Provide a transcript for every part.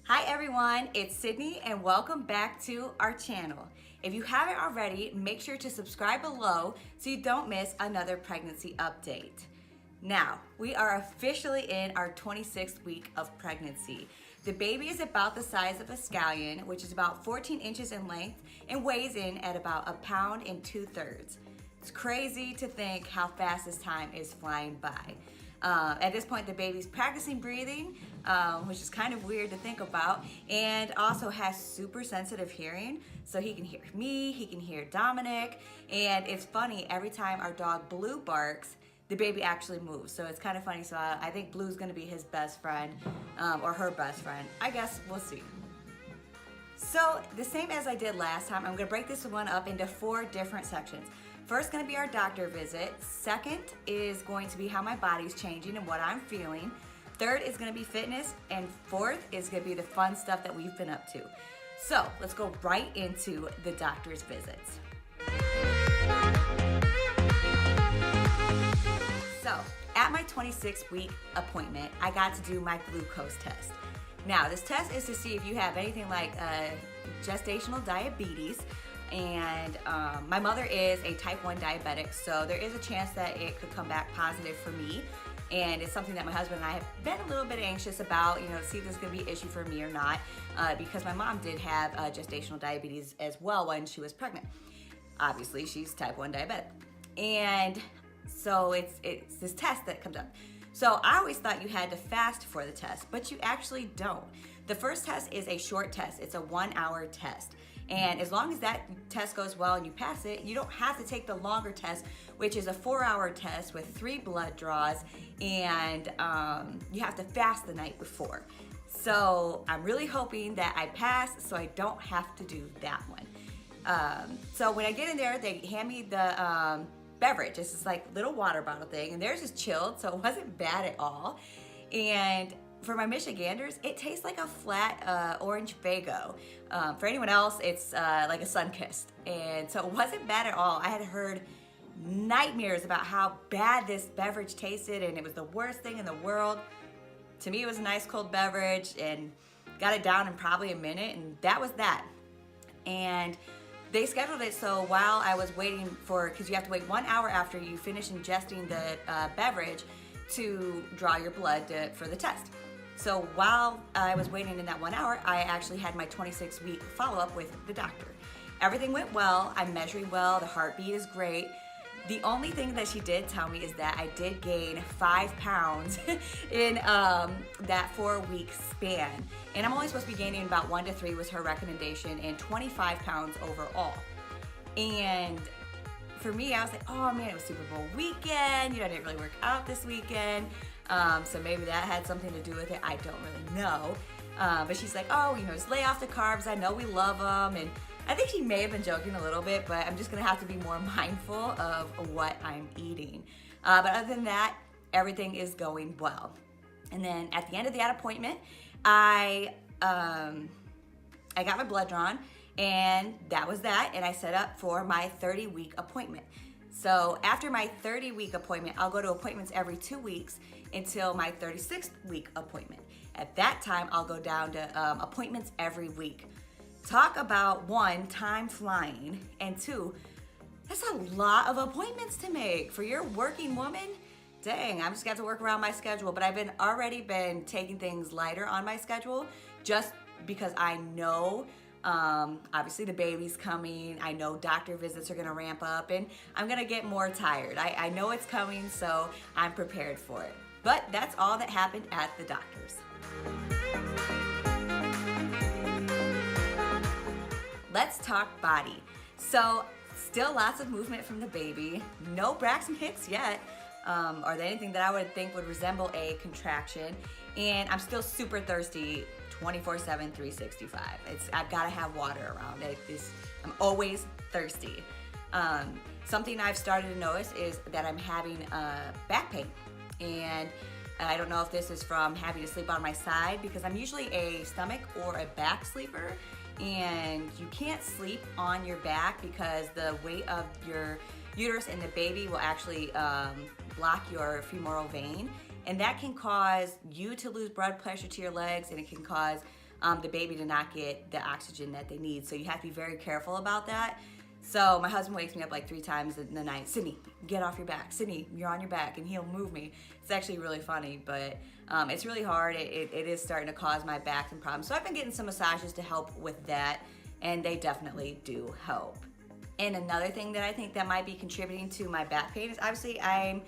Hi everyone, it's Sydney and welcome back to our channel. If you haven't already, make sure to subscribe below so you don't miss another pregnancy update. Now, we are officially in our 26th week of pregnancy. The baby is about the size of a scallion, which is about 14 inches in length and weighs in at about 1 pound and 2/3. It's crazy to think how fast this time is flying by. At this point, the baby's practicing breathing, which is kind of weird to think about, and also has super sensitive hearing. So he can hear me, he can hear Dominic, and it's funny, every time our dog Blue barks, the baby actually moves. So it's kind of funny. So I think Blue's gonna be his best friend, or her best friend. I guess we'll see. So the same as I did last time, I'm gonna break this one up into 4 different sections. First gonna be our doctor visit. Second is going to be how my body's changing and what I'm feeling. Third is gonna be fitness. And fourth is gonna be the fun stuff that we've been up to. So let's go right into the doctor's visits. So at my 26-week appointment, I got to do my glucose test. Now this test is to see if you have anything like gestational diabetes. And my mother is a type 1 diabetic, so there is a chance that it could come back positive for me. And it's something that my husband and I have been a little bit anxious about, to see if this is gonna be an issue for me or not, because my mom did have gestational diabetes as well when she was pregnant. Obviously, she's type 1 diabetic. And so it's this test that comes up. So I always thought you had to fast for the test, but you actually don't. The first test is a short test. It's a 1-hour test. And as long as that test goes well and you pass it, you don't have to take the longer test, which is a 4-hour test with 3 blood draws, and you have to fast the night before. So I'm really hoping that I pass so I don't have to do that one. So when I get in there, they hand me the beverage. It's this like little water bottle thing, and theirs is chilled, so it wasn't bad at all. And for my Michiganders, it tastes like a flat orange Faygo. For anyone else, it's like a Sunkist. And so it wasn't bad at all. I had heard nightmares about how bad this beverage tasted, and it was the worst thing in the world. To me, it was a nice cold beverage, and got it down in probably a minute, and that was that. And they scheduled it so while I was waiting for, because you have to wait 1 hour after you finish ingesting the beverage to draw your blood for the test. So while I was waiting in that 1 hour, I actually had my 26-week follow-up with the doctor. Everything went well, I'm measuring well, the heartbeat is great. The only thing that she did tell me is that I did gain 5 pounds in that 4-week span. And I'm only supposed to be gaining about 1 to 3 was her recommendation, and 25 pounds overall. And for me, I was like, oh man, it was Super Bowl weekend. I didn't really work out this weekend. So maybe that had something to do with it. I don't really know. But she's like, oh, just lay off the carbs. I know we love them. And I think she may have been joking a little bit, but I'm just gonna have to be more mindful of what I'm eating. But other than that, everything is going well. And then at the end of that appointment, I got my blood drawn, and that was that. And I set up for my 30-week appointment. So after my 30-week appointment, I'll go to appointments every 2 weeks until my 36th week appointment. At that time, I'll go down to appointments every week. Talk about 1, time flying, and 2, that's a lot of appointments to make for your working woman. Dang, I've just got to work around my schedule, but I've already been taking things lighter on my schedule just because I know obviously the baby's coming. I know doctor visits are gonna ramp up, and I'm gonna get more tired. I know it's coming, so I'm prepared for it. But that's all that happened at the doctor's. Let's talk body. So still lots of movement from the baby. No Braxton Hicks yet, or anything that I would think would resemble a contraction. And I'm still super thirsty 24/7, 365. I've got to have water around. I'm always thirsty. Something I've started to notice is that I'm having back pain. And I don't know if this is from having to sleep on my side, because I'm usually a stomach or a back sleeper. And you can't sleep on your back because the weight of your uterus and the baby will actually block your femoral vein. And that can cause you to lose blood pressure to your legs, and it can cause the baby to not get the oxygen that they need. So you have to be very careful about that. So my husband wakes me up like 3 times in the night. Sydney, get off your back. Sydney, you're on your back, and he'll move me. It's actually really funny, but it's really hard. It is starting to cause my back some problems. So I've been getting some massages to help with that, and they definitely do help. And another thing that I think that might be contributing to my back pain is obviously I'm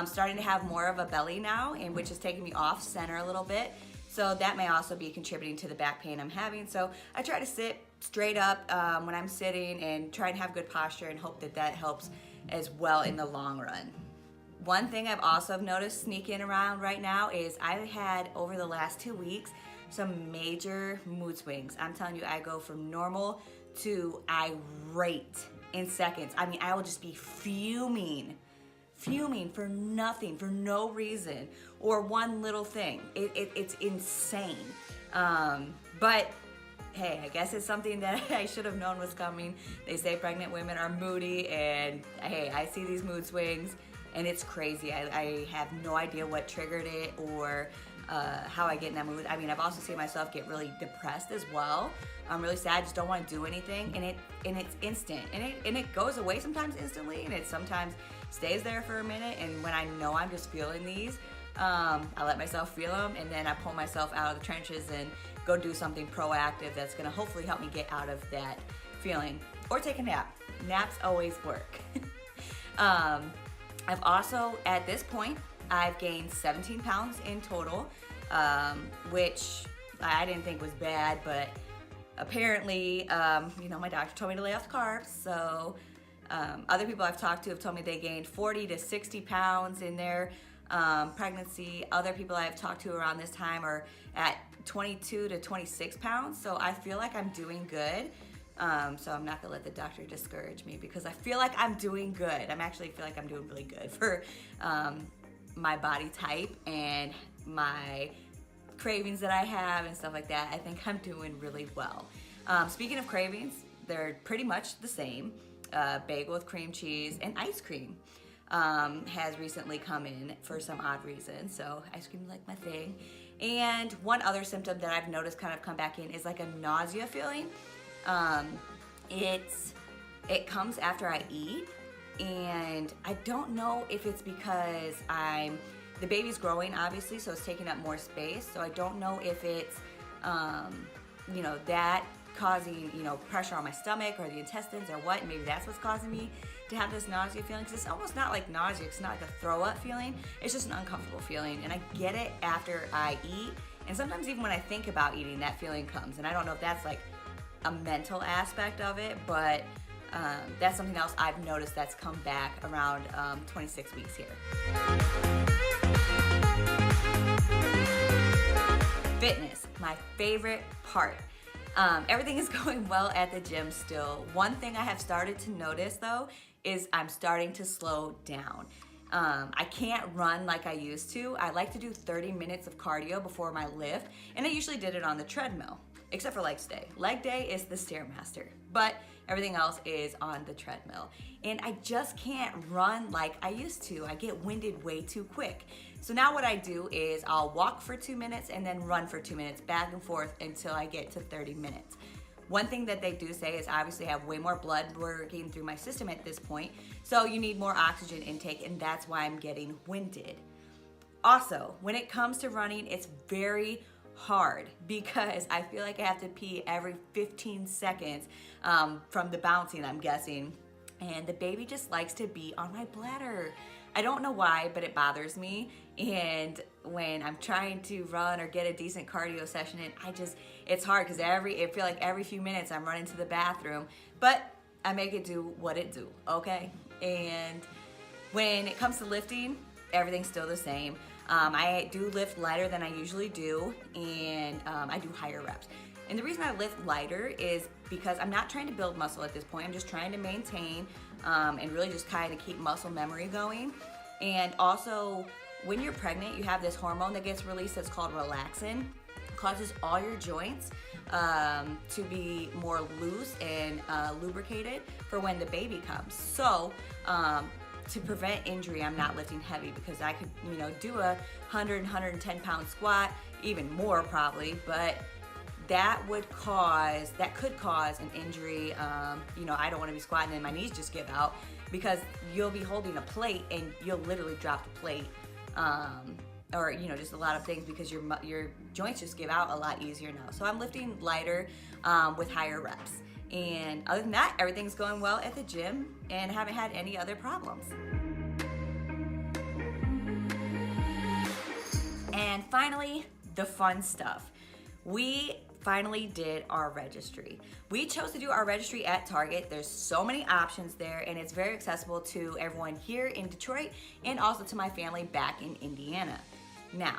starting to have more of a belly now, and which is taking me off center a little bit. So that may also be contributing to the back pain I'm having. So I try to sit straight up when I'm sitting and try and have good posture and hope that that helps as well in the long run. One thing I've also noticed sneaking around right now is I've had over the last 2 weeks some major mood swings. I'm telling you, I go from normal to irate in seconds. I mean, I will just be fuming for nothing, for no reason, or one little thing. It's insane. But hey, I guess it's something that I should have known was coming. They say pregnant women are moody, and hey, I see these mood swings, and it's crazy. I have no idea what triggered it or how I get in that mood. I mean, I've also seen myself get really depressed as well. I'm really sad, I just don't want to do anything, and it's instant, and it goes away sometimes instantly, and it sometimes stays there for a minute. And when I know I'm just feeling these, I let myself feel them, and then I pull myself out of the trenches and go do something proactive that's gonna hopefully help me get out of that feeling. Or take a nap. Naps always work. I've also, at this point, I've gained 17 pounds in total, which I didn't think was bad, but apparently, my doctor told me to lay off the carbs, so other people I've talked to have told me they gained 40 to 60 pounds in their pregnancy. Other people I've talked to around this time are at 22 to 26 pounds, so I feel like I'm doing good. So I'm not gonna let the doctor discourage me because I feel like I'm doing good. I'm actually feel like I'm doing really good for my body type and my cravings that I have and stuff like that. I think I'm doing really well. Speaking of cravings, they're pretty much the same. Bagel with cream cheese and ice cream has recently come in for some odd reason. So ice cream is like my thing. And one other symptom that I've noticed kind of come back in is like a nausea feeling. It comes after I eat, and I don't know if it's because the baby's growing obviously, so it's taking up more space. So I don't know if it's, that causing, pressure on my stomach or the intestines or what. Maybe that's what's causing me to have this nausea feeling. Cause it's almost not like nausea. It's not like a throw up feeling. It's just an uncomfortable feeling. And I get it after I eat. And sometimes even when I think about eating, that feeling comes. And I don't know if that's like a mental aspect of it, but that's something else I've noticed that's come back around 26 weeks here. Fitness, my favorite part. Everything is going well at the gym still. One thing I have started to notice though is I'm starting to slow down. I can't run like I used to. I like to do 30 minutes of cardio before my lift, and I usually did it on the treadmill, except for leg day. Leg day is the Stairmaster, but everything else is on the treadmill. And I just can't run like I used to. I get winded way too quick. So now what I do is I'll walk for 2 minutes and then run for 2 minutes, back and forth until I get to 30 minutes. One thing that they do say is obviously I have way more blood working through my system at this point, so you need more oxygen intake, and that's why I'm getting winded. Also, when it comes to running, it's very hard because I feel like I have to pee every 15 seconds from the bouncing, I'm guessing, and the baby just likes to be on my bladder. I don't know why, but it bothers me. And when I'm trying to run or get a decent cardio session in, it's hard because I feel like every few minutes I'm running to the bathroom, but I make it do what it do, okay? And when it comes to lifting, everything's still the same. I do lift lighter than I usually do, and I do higher reps. And the reason I lift lighter is because I'm not trying to build muscle at this point. I'm just trying to maintain and really just kind of keep muscle memory going. And also, when you're pregnant, you have this hormone that gets released that's called relaxin. It causes all your joints to be more loose and lubricated for when the baby comes. So, to prevent injury, I'm not lifting heavy because I could, do a 100, 110 pound squat, even more probably, but that could cause an injury. I don't want to be squatting and my knees just give out, because you'll be holding a plate and you'll literally drop the plate, or just a lot of things, because your joints just give out a lot easier now. So I'm lifting lighter with higher reps. And other than that, everything's going well at the gym and haven't had any other problems. And finally, the fun stuff. We finally did our registry. We chose to do our registry at Target. There's so many options there, and it's very accessible to everyone here in Detroit and also to my family back in Indiana. Now,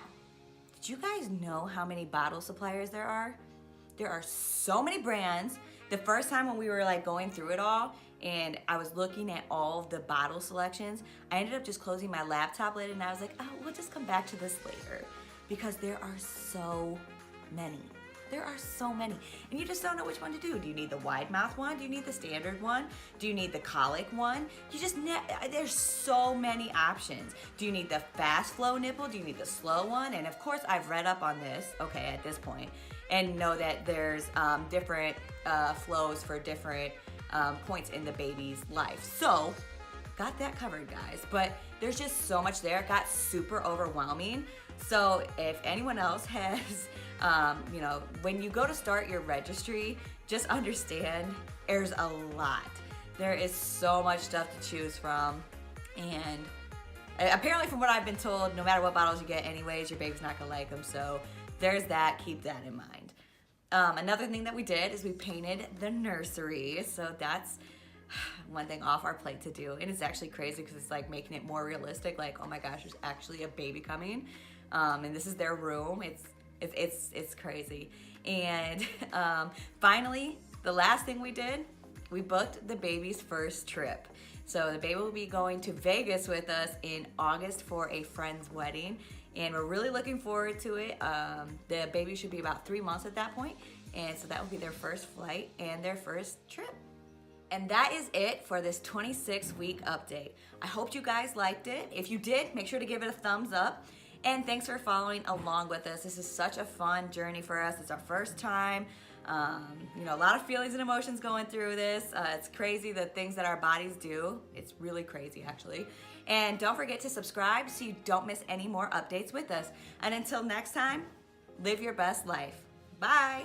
did you guys know how many bottle suppliers there are? There are so many brands. The first time when we were going through it all and I was looking at all of the bottle selections, I ended up just closing my laptop lid and I was like, oh, we'll just come back to this later, because there are so many. There are so many, and you just don't know which one to do. Do you need the wide mouth one? Do you need the standard one? Do you need the colic one? There's so many options. Do you need the fast flow nipple? Do you need the slow one? And of course, I've read up on this, at this point, and know that there's different flows for different points in the baby's life. So, got that covered, guys. But there's just so much there. It got super overwhelming. So if anyone else has, when you go to start your registry, just understand there's a lot. There is so much stuff to choose from. And apparently, from what I've been told, no matter what bottles you get anyways, your baby's not gonna like them. So there's that, keep that in mind. Another thing that we did is we painted the nursery. So that's one thing off our plate to do. And it's actually crazy because it's making it more realistic. Oh my gosh, there's actually a baby coming. And this is their room. It's crazy. And finally, the last thing we did, we booked the baby's first trip. So the baby will be going to Vegas with us in August for a friend's wedding, and we're really looking forward to it. The baby should be about 3 months at that point, and so that will be their first flight and their first trip. And that is it for this 26-week update. I hope you guys liked it. If you did, make sure to give it a thumbs up. And thanks for following along with us. This is such a fun journey for us. It's our first time. A lot of feelings and emotions going through this. It's crazy the things that our bodies do. It's really crazy, actually. And don't forget to subscribe so you don't miss any more updates with us. And until next time, live your best life. Bye.